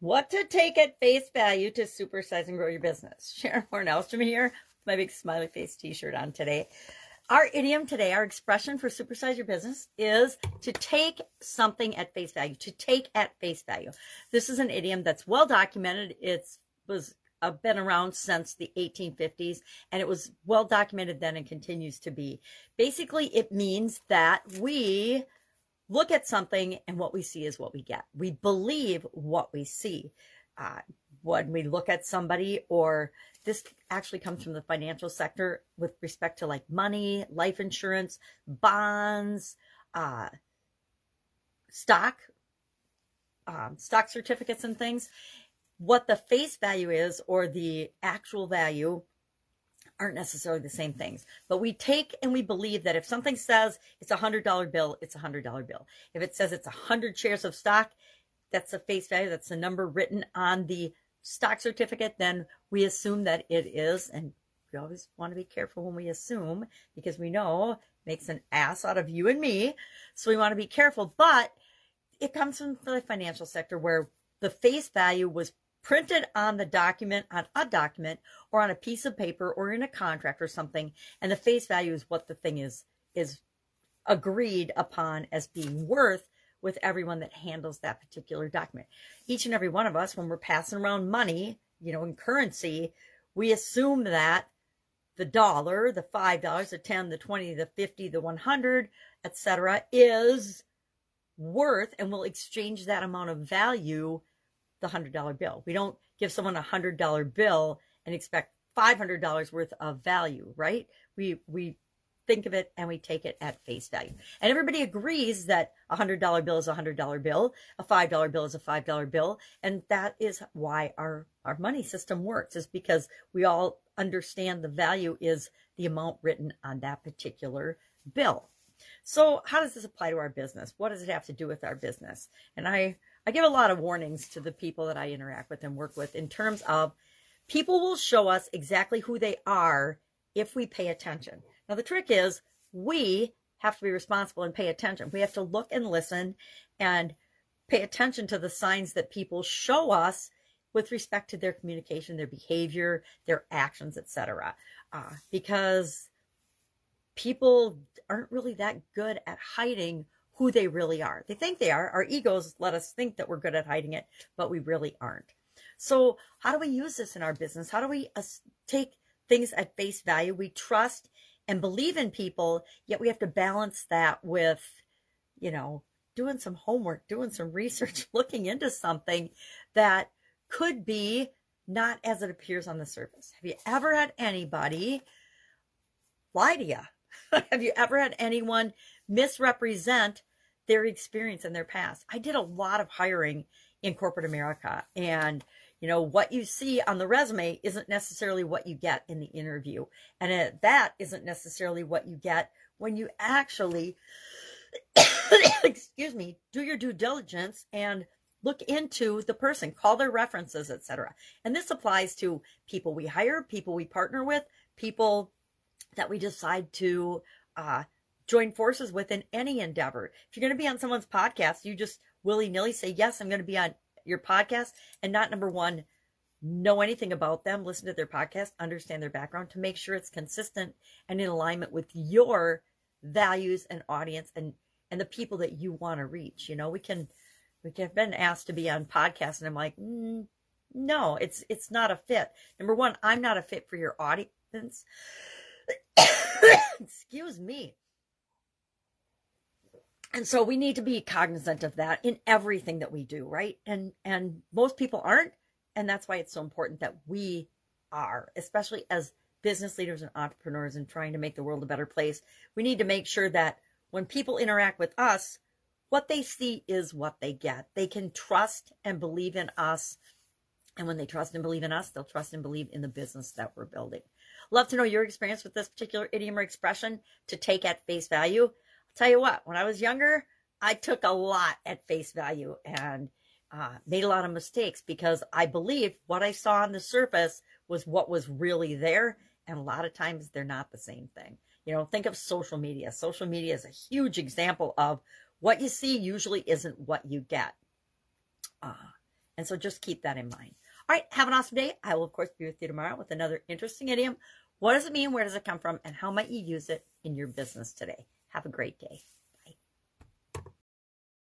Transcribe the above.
What to take at face value to supersize and grow your business. Sharon Horne-Ellstrom here with my big smiley face t-shirt on today. Our idiom today, our expression for supersize your business is to take something at face value, to take at face value. This is an idiom that's well documented. It's been around since the 1850s, and it was well documented then and continues to be. Basically, it means that we look at something and what we see is what we get. We believe what we see. When we look at somebody, or this actually comes from the financial sector with respect to like money, life insurance, bonds, stock certificates and things. What the face value is, or the actual value, aren't necessarily the same things. But we take and we believe that if something says it's a $100 bill, it's a $100 bill. If it says it's 100 shares of stock, that's the face value, that's the number written on the stock certificate, then we assume that it is. And we always want to be careful when we assume, because we know it makes an ass out of you and me. So we want to be careful. But it comes from the financial sector, where the face value was printed on the document, on a document, or on a piece of paper, or in a contract or something, and the face value is what the thing is agreed upon as being worth with everyone that handles that particular document. Each and every one of us, when we're passing around money, you know, in currency, we assume that the dollar, the $5, the 10, the 20, the 50, the 100, etc., is worth, and we'll exchange that amount of value, the $100 bill. We don't give someone a $100 bill and expect $500 worth of value, right? We think of it and we take it at face value. And everybody agrees that a $100 bill is a $100 bill, a $5 bill is a $5 bill, and that is why our money system works, is because we all understand the value is the amount written on that particular bill. So how does this apply to our business? What does it have to do with our business? And I give a lot of warnings to the people that I interact with and work with, in terms of people will show us exactly who they are if we pay attention. Now, the trick is we have to be responsible and pay attention. We have to look and listen and pay attention to the signs that people show us with respect to their communication, their behavior, their actions, etc. Because people aren't really that good at hiding who they really are. They think they are. Our egos let us think that we're good at hiding it, but we really aren't. So how do we use this in our business? How do we take things at face value? We trust and believe in people, yet we have to balance that with, you know, doing some homework, doing some research, looking into something that could be not as it appears on the surface. Have you ever had anybody lie to you? Have you ever had anyone misrepresent their experience in their past? I did a lot of hiring in corporate America, and you know, what you see on the resume isn't necessarily what you get in the interview, and that isn't necessarily what you get when you actually excuse me, do your due diligence and look into the person, call their references, etc. And this applies to people we hire, people we partner with, people that we decide to join forces with in any endeavor. If you're going to be on someone's podcast, you just willy-nilly say, yes, I'm going to be on your podcast, and not, number one, know anything about them, listen to their podcast, understand their background, to make sure it's consistent and in alignment with your values and audience and the people that you want to reach. You know, we can have been asked to be on podcasts, and I'm like, no, it's not a fit. Number one, I'm not a fit for your audience. Excuse me. And so we need to be cognizant of that in everything that we do, right? And most people aren't, and that's why it's so important that we are, especially as business leaders and entrepreneurs and trying to make the world a better place. We need to make sure that when people interact with us, what they see is what they get. They can trust and believe in us, and when they trust and believe in us, they'll trust and believe in the business that we're building. Love to know your experience with this particular idiom or expression, to take at face value. I'll tell you what, when I was younger, I took a lot at face value and made a lot of mistakes, because I believed what I saw on the surface was what was really there. And a lot of times they're not the same thing. You know, think of social media. Social media is a huge example of what you see usually isn't what you get. And so just keep that in mind. All right, have an awesome day. I will, of course, be with you tomorrow with another interesting idiom. What does it mean? Where does it come from? And how might you use it in your business today? Have a great day.